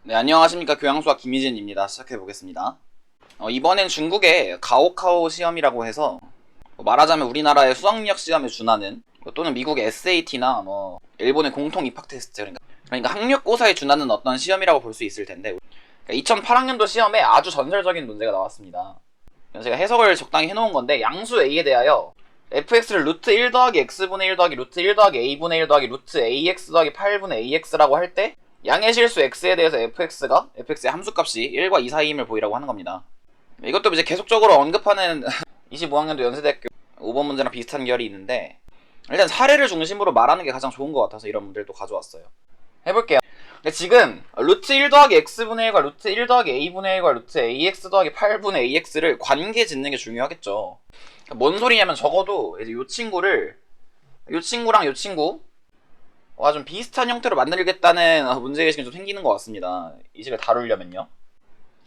네, 안녕하십니까. 교양수학 김희진입니다. 시작해보겠습니다. 이번엔 중국의 가오카오 시험이라고 해서 말하자면 우리나라의 수학력 시험에 준하는 또는 미국의 SAT나 일본의 공통 입학 테스트 그러니까 학력고사에 준하는 어떤 시험이라고 볼 수 있을 텐데 2008학년도 시험에 아주 전설적인 문제가 나왔습니다. 제가 해석을 적당히 해놓은 건데 양수 A에 대하여 fx를 루트 1 더하기 x분의 1 더하기 루트 1 더하기 a분의 1 더하기 루트 ax 더하기 8분의 ax라고 할 때 양의 실수 x에 대해서 fx의 함수값이 1과 2 사이임을 보이라고 하는 겁니다. 이것도 이제 계속적으로 언급하는 25학년도 연세대학교 5번 문제랑 비슷한 결이 있는데 일단 사례를 중심으로 말하는 게 가장 좋은 것 같아서 이런 문제도 가져왔어요. 해볼게요. 근데 지금 루트 1 더하기 x분의 1과 루트 1 더하기 a분의 1과 루트 ax 더하기 8분의 ax를 관계 짓는 게 중요하겠죠. 뭔 소리냐면 적어도 이제 요 친구랑 요 친구와 좀 비슷한 형태로 만들겠다는 문제의식이 좀 생기는 것 같습니다. 이 식을 다루려면요.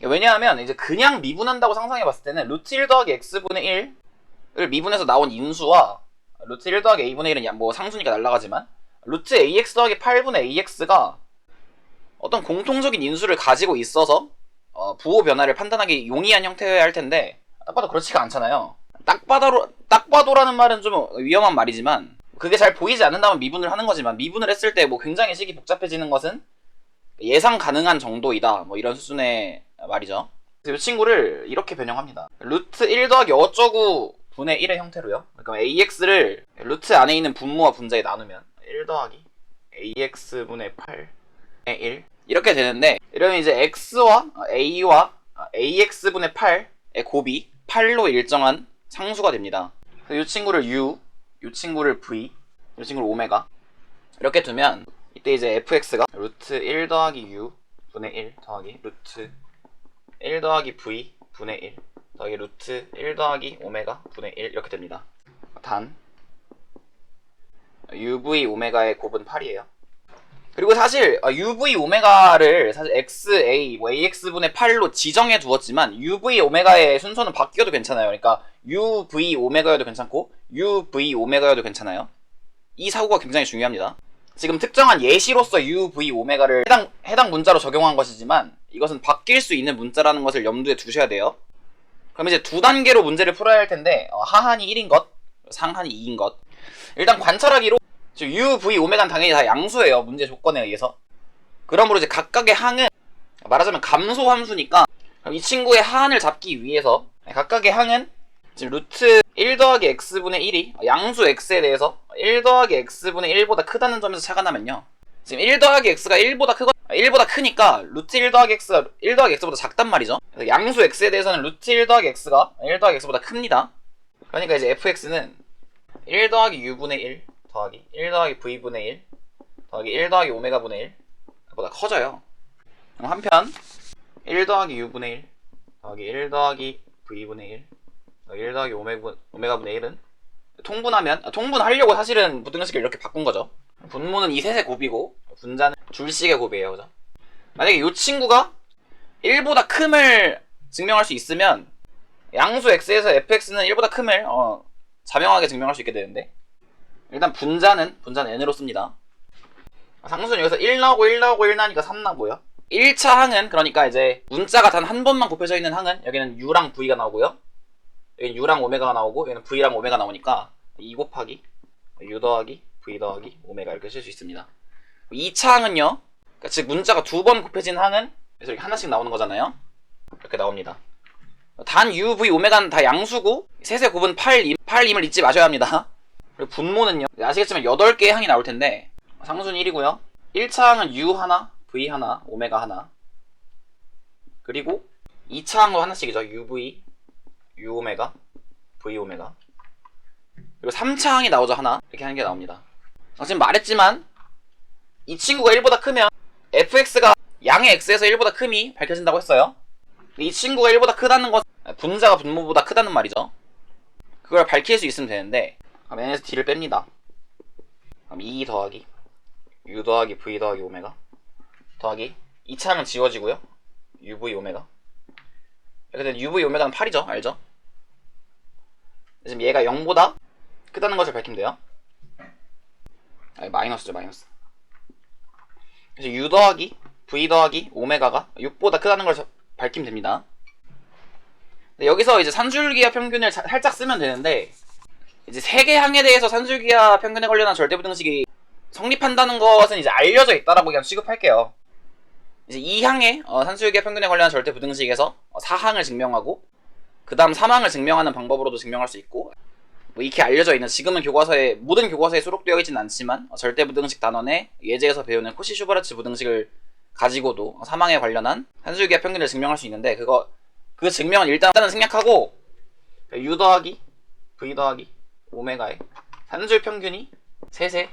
왜냐하면 이제 그냥 미분한다고 상상해봤을 때는 루트 1 더하기 x분의 1을 미분해서 나온 인수와 루트 1 더하기 a분의 1은 뭐 상수니까 날라가지만 루트 ax 더하기 8분의 ax가 어떤 공통적인 인수를 가지고 있어서 부호 변화를 판단하기 용이한 형태여야 할 텐데 딱 봐도 그렇지가 않잖아요. 딱 봐도라는 말은 좀 위험한 말이지만 그게 잘 보이지 않는다면 미분을 하는 거지만 미분을 했을 때 뭐 굉장히 식이 복잡해지는 것은 예상 가능한 정도이다 뭐 이런 수준의 말이죠. 그래서 이 친구를 이렇게 변형합니다. 루트 1 더하기 어쩌구 분의 1의 형태로요. 그러니까 ax를 루트 안에 있는 분모와 분자에 나누면 1 더하기 ax 분의 8의 1 이렇게 되는데 이러면 이제 x와 a와 ax 분의 8의 곱이 8로 일정한 상수가 됩니다. 이 친구를 u, 이 친구를 v, 이 친구를 오메가 이렇게 두면 이때 이제 fx가 루트 1 더하기 u 분의 1 더하기 루트 1 더하기 v 분의 1 더하기 루트 1 더하기 오메가 분의 1 이렇게 됩니다. 단 uv 오메가의 곱은 8이에요. 그리고 사실 uv 오메가를 사실 xa, ax분의 8로 지정해 두었지만 uv 오메가의 순서는 바뀌어도 괜찮아요. 그러니까 uv 오메가여도 괜찮고 uv 오메가여도 괜찮아요. 이 사고가 굉장히 중요합니다. 지금 특정한 예시로서 uv 오메가를 해당 문자로 적용한 것이지만 이것은 바뀔 수 있는 문자라는 것을 염두에 두셔야 돼요. 그럼 이제 두 단계로 문제를 풀어야 할 텐데 하한이 1인 것, 상한이 2인 것. 일단 관찰하기로 uv 오메가는 당연히 다 양수예요. 문제 조건에 의해서. 그러므로 이제 각각의 항은 말하자면 감소 함수니까 이 친구의 하한을 잡기 위해서 각각의 항은 지금 루트 1 더하기 x분의 1이 양수 x에 대해서 1 더하기 x분의 1보다 크다는 점에서 차가 나면요. 지금 1 더하기 x가 1보다 크니까 루트 1 더하기 x가 1 더하기 x보다 작단 말이죠. 그래서 양수 x에 대해서는 루트 1 더하기 x가 1 더하기 x보다 큽니다. 그러니까 이제 fx는 1 더하기 u분의 1 더하기 1 더하기 v분의 1 더하기 1 더하기 오메가분의 1 보다 커져요. 그럼 한편 1 더하기 u분의 1 더하기 1 더하기 v분의 1 더하기 1 더하기 오메가분의 1은 통분하려고 사실은 부등식을 이렇게 바꾼 거죠. 분모는 이 셋의 곱이고 분자는 줄식의 곱이에요. 그죠? 만약에 이 친구가 1보다 큼을 증명할 수 있으면 양수 x에서 fx는 1보다 큼을 자명하게 증명할 수 있게 되는데 일단 분자는 n으로 씁니다. 상수는 여기서 1 나오고 1 나오고 1 나니까 3 나고요. 1차 항은 그러니까 이제 문자가 단 한 번만 곱해져 있는 항은 여기는 u랑 v가 나오고요. 여기는 u랑 오메가가 나오고 여기는 v랑 오메가 나오니까 2 곱하기 u 더하기 v 더하기 오메가 이렇게 쓸 수 있습니다. 2차 항은요. 그러니까 즉 문자가 두 번 곱해진 항은 그래서 이렇게 하나씩 나오는 거잖아요. 이렇게 나옵니다. 단 u, v, 오메가는 다 양수고 셋의 곱은 8임을 잊지 마셔야 합니다. 그리고 분모는요. 아시겠지만 8개의 항이 나올 텐데 상수는 1이고요. 1차 항은 u 하나, v 하나, 오메가 하나. 그리고 2차 항도 하나씩이죠. uv, u오메가, v오메가. 그리고 3차 항이 나오죠. 하나. 이렇게 하는 게 나옵니다. 지금 말했지만 이 친구가 1보다 크면 fx가 양의 x에서 1보다 큼이 밝혀진다고 했어요. 이 친구가 1보다 크다는 것 분자가 분모보다 크다는 말이죠. 그걸 밝힐 수 있으면 되는데 그럼 n에서 d를 뺍니다. 그럼 2 더하기 u 더하기 v 더하기 오메가 더하기 2차 항은 지워지고요. uv 오메가 이렇게 되면 uv 오메가는 8이죠. 알죠? 지금 얘가 0보다 크다는 것을 밝히면 돼요. 아니 마이너스죠. 마이너스. 그래서 u 더하기 v 더하기 오메가가 6보다 크다는 걸 밝히면 됩니다. 네, 여기서 이제 산술기하 평균을 살짝 쓰면 되는데, 이제 세계항에 대해서 산술기하 평균에 관련한 절대부등식이 성립한다는 것은 이제 알려져 있다라고 그냥 취급할게요. 이제 2항에 산술기하 평균에 관련한 절대부등식에서 4항을 증명하고, 그 다음 3항을 증명하는 방법으로도 증명할 수 있고, 뭐 이렇게 알려져 있는, 지금은 교과서에, 모든 교과서에 수록되어 있지는 않지만 절대부등식 단원에 예제에서 배우는 코시-슈바르츠 부등식을 가지고도 3항에 관련한 산술기하 평균을 증명할 수 있는데, 그 증명은 일단은 생략하고 u 더하기 v 더하기 오메가의 산술 평균이 셋의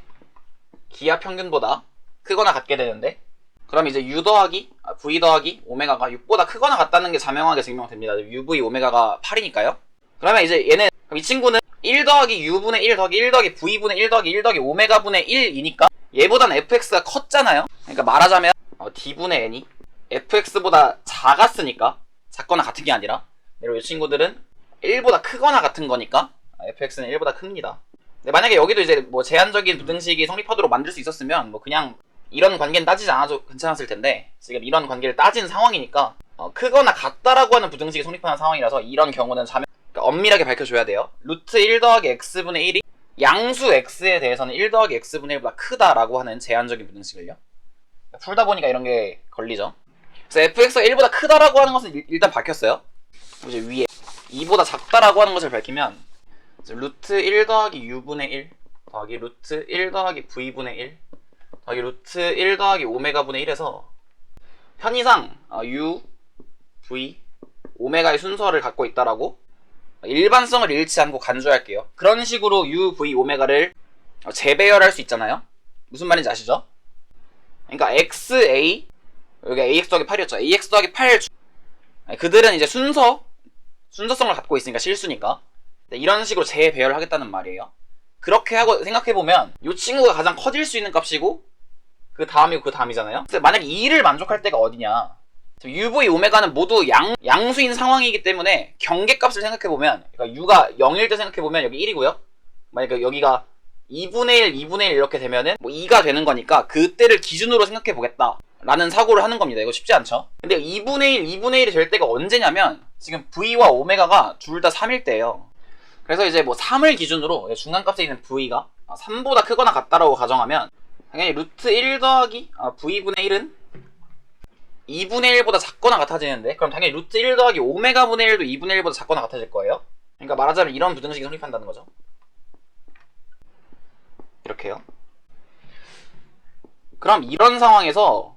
기하 평균보다 크거나 같게 되는데, 그럼 이제 u 더하기 v 더하기 오메가가 6보다 크거나 같다는 게 자명하게 증명됩니다. uv 오메가가 8이니까요. 그러면 이제 얘는, 이 친구는 1 더하기 u분의 1 더하기 1 더하기 v분의 1 더하기 1 더하기 오메가분의 1이니까 얘보다는 fx가 컸잖아요. 그러니까 말하자면 d분의 n이 fx보다 작았으니까, 작거나 같은 게 아니라, 그리고 이 친구들은 1보다 크거나 같은 거니까 fx는 1보다 큽니다. 근데 만약에 여기도 이제 뭐 제한적인 부등식이 성립하도록 만들 수 있었으면 뭐 그냥 이런 관계는 따지지 않아도 괜찮았을 텐데, 지금 이런 관계를 따진 상황이니까 크거나 같다라고 하는 부등식이 성립하는 상황이라서 이런 경우는 그러니까 엄밀하게 밝혀줘야 돼요. 루트 1 더하기 x분의 1이 양수 x에 대해서는 1 더하기 x분의 1보다 크다라고 하는 제한적인 부등식을요. 풀다 보니까 이런 게 걸리죠. 그래서 fx가 1보다 크다라고 하는 것은 일단 밝혔어요. 이제 위에 2보다 작다라고 하는 것을 밝히면, 루트 1 더하기 u분의 1 더하기 루트 1 더하기 v분의 1 더하기 루트 1 더하기 오메가분의 1에서 편의상 u, v, 오메가의 순서를 갖고 있다라고 일반성을 잃지 않고 간주할게요. 그런 식으로 u, v, 오메가를 재배열할 수 있잖아요. 무슨 말인지 아시죠? 그러니까 xa, 여기 ax 더하기 8이었죠. ax 더하기 8, 그들은 이제 순서성을 갖고 있으니까 실수니까 이런 식으로 재배열을 하겠다는 말이에요. 그렇게 하고 생각해보면 이 친구가 가장 커질 수 있는 값이고 그 다음이고 그 다음이잖아요. 만약에 2를 만족할 때가 어디냐, uv, 오메가는 모두 양수인 상황이기 때문에 경계값을 생각해보면, 그러니까 u가 0일 때 생각해보면 여기 1이고요 만약에 여기가 2분의 1, 2분의 1 이렇게 되면은 뭐 2가 되는 거니까 그때를 기준으로 생각해보겠다 라는 사고를 하는 겁니다. 이거 쉽지 않죠? 근데 2분의 1, 2분의 1이 될 때가 언제냐면 지금 v와 오메가가 둘 다 3일 때예요. 그래서 이제 뭐 3을 기준으로 중간값에 있는 v가 3보다 크거나 같다라고 가정하면, 당연히 루트 1 더하기 v분의 1은 2분의 1보다 작거나 같아지는데, 그럼 당연히 루트 1 더하기 오메가분의 1도 2분의 1보다 작거나 같아질 거예요. 그러니까 말하자면 이런 부등식이 성립한다는 거죠. 이렇게요. 그럼 이런 상황에서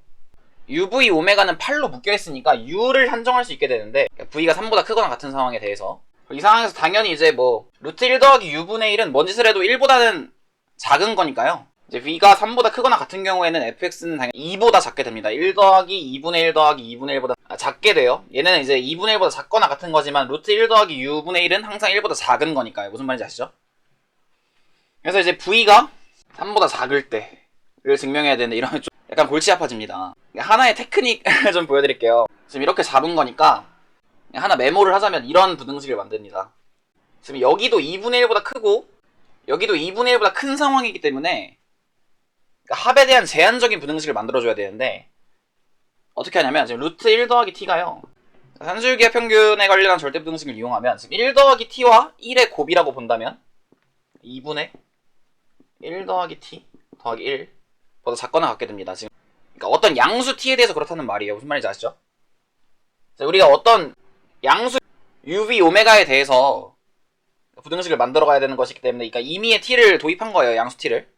uv, 오메가는 8로 묶여있으니까 u를 한정할 수 있게 되는데, v가 3보다 크거나 같은 상황에 대해서 이 상황에서 당연히 이제 뭐 루트 1 더하기 u분의 1은 뭔 짓을 해도 1보다는 작은 거니까요. 이제 v가 3보다 크거나 같은 경우에는 fx는 당연히 2보다 작게 됩니다. 1 더하기 2분의 1 더하기 2분의 1보다 작게 돼요. 얘는 이제 2분의 1보다 작거나 같은 거지만 루트 1 더하기 u분의 1은 항상 1보다 작은 거니까요. 무슨 말인지 아시죠? 그래서 이제 v가 3보다 작을 때를 증명해야 되는데, 이러면 좀 약간 골치 아파집니다. 하나의 테크닉을 좀 보여드릴게요. 지금 이렇게 잡은 거니까 하나 메모를 하자면 이런 부등식을 만듭니다. 지금 여기도 2분의 1보다 크고 여기도 2분의 1보다 큰 상황이기 때문에 합에 대한 제한적인 부등식을 만들어줘야 되는데, 어떻게 하냐면 지금 루트 1 더하기 t가요, 산술기하 평균에 관련한 절대부등식을 이용하면 지금 1 더하기 t와 1의 곱이라고 본다면 2분의 1 더하기 t 더하기 1보다 작거나 같게 됩니다. 지금 그러니까 어떤 양수 t에 대해서 그렇다는 말이에요. 무슨 말인지 아시죠? 우리가 어떤 양수 uv, 오메가에 대해서 부등식을 만들어 가야 되는 것이기 때문에, 그러니까 임의의 t를 도입한 거예요. 양수 t를.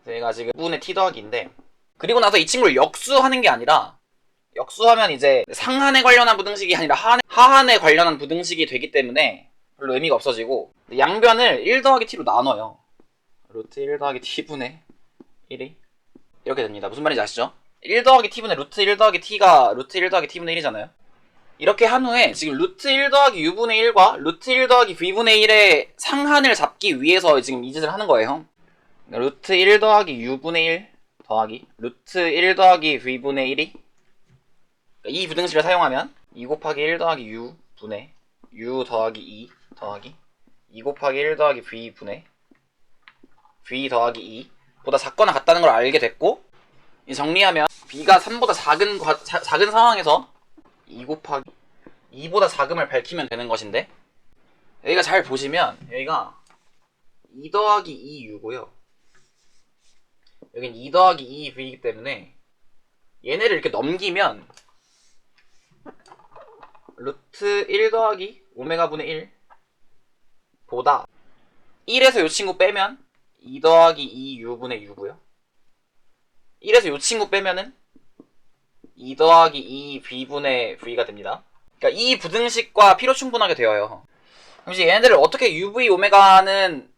제가 지금 2분의 t 더하기인데, 그리고 나서 이 친구를 역수하는 게 아니라, 역수하면 이제 상한에 관련한 부등식이 아니라 하한에 관련한 부등식이 되기 때문에 별로 의미가 없어지고, 양변을 1 더하기 t로 나눠요. 루트 1 더하기 t분의 1이 이렇게 됩니다. 무슨 말인지 아시죠? 1 더하기 t분의 루트 1 더하기 t가 루트 1 더하기 t분의 1이잖아요. 이렇게 한 후에 지금 루트 1 더하기 u분의 1과 루트 1 더하기 v분의 1의 상한을 잡기 위해서 지금 이 짓을 하는 거예요. 루트 1 더하기 u분의 1 더하기 루트 1 더하기 v분의 1이, 이 부등식을 사용하면 2 곱하기 1 더하기 u분의 u 더하기 2 더하기 2 곱하기 1 더하기 v분의 v 더하기 2 보다 작거나 같다는 걸 알게 됐고, 정리하면 b가 3보다 작은 상황에서 2 곱하기 2보다 작음을 밝히면 되는 것인데, 여기가 잘 보시면 여기가 2 더하기 2u고요. 여긴 2 더하기 2v이기 때문에 얘네를 이렇게 넘기면 루트 1 더하기 오메가분의 1 보다 1에서 요 친구 빼면 2 더하기 2u분의 u고요. 1에서 요 친구 빼면은 2 더하기 2v분의 v가 됩니다. 그러니까 이 부등식과 필요 충분하게 되어요. 그럼 이제 얘네들을 어떻게 uv 오메가는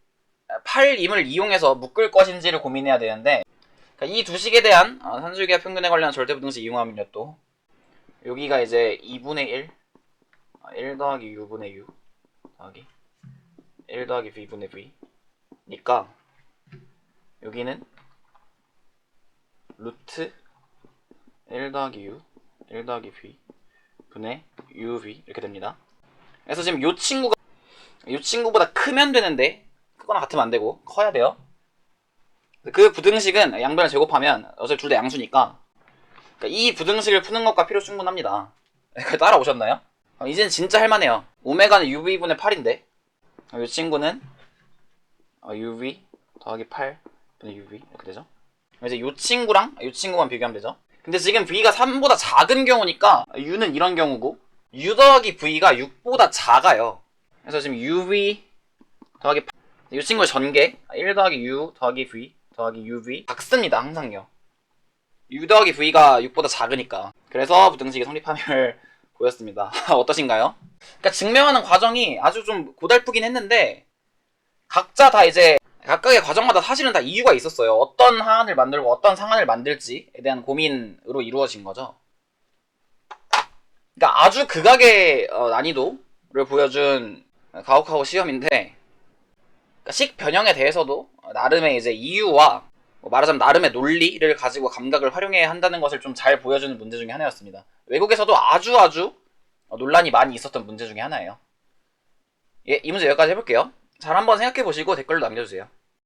8임을 이용해서 묶을 것인지를 고민해야 되는데, 그러니까 이 두 식에 대한 산술기하 평균에 관련한 절대부등식 이용하면요, 또 여기가 이제 2분의 1 더하기 u분의 u 더하기 1 더하기 v분의 v 니까 여기는 루트 1 더하기 u 1 더하기 v 분의 uv 이렇게 됩니다. 그래서 지금 요 친구보다 크면 되는데 크거나 같으면 안 되고 커야 돼요. 그 부등식은 양변을 제곱하면 어차피 둘 다 양수니까, 그러니까 이 부등식을 푸는 것과 필요 충분합니다. 따라오셨나요? 이젠 진짜 할만해요. 오메가는 uv분의 8인데 이 친구는 uv 더하기 8 분의 uv 이렇게 되죠. 이제 이 친구랑 이 친구만 비교하면 되죠. 근데 지금 v가 3보다 작은 경우니까 u는 이런 경우고, u 더하기 v가 6보다 작아요. 그래서 지금 uv 더하기 8, 이 친구의 전개 1 더하기 u 더하기 v 더하기 uv 작습니다. 항상요. u 더하기 v가 6보다 작으니까. 그래서 부등식이 성립함을 보였습니다. 어떠신가요? 그러니까 증명하는 과정이 아주 좀 고달프긴 했는데, 각자 다 이제 각각의 과정마다 사실은 다 이유가 있었어요. 어떤 항안을 만들고 어떤 상안을 만들지에 대한 고민으로 이루어진 거죠. 그러니까 아주 극악의 난이도를 보여준 가오카오 시험인데, 그러니까 식 변형에 대해서도 나름의 이제 이유와 말하자면 나름의 논리를 가지고 감각을 활용해야 한다는 것을 좀 잘 보여주는 문제 중에 하나였습니다. 외국에서도 아주 논란이 많이 있었던 문제 중에 하나예요. 예, 이 문제 여기까지 해볼게요. 잘 한번 생각해 보시고 댓글로 남겨주세요.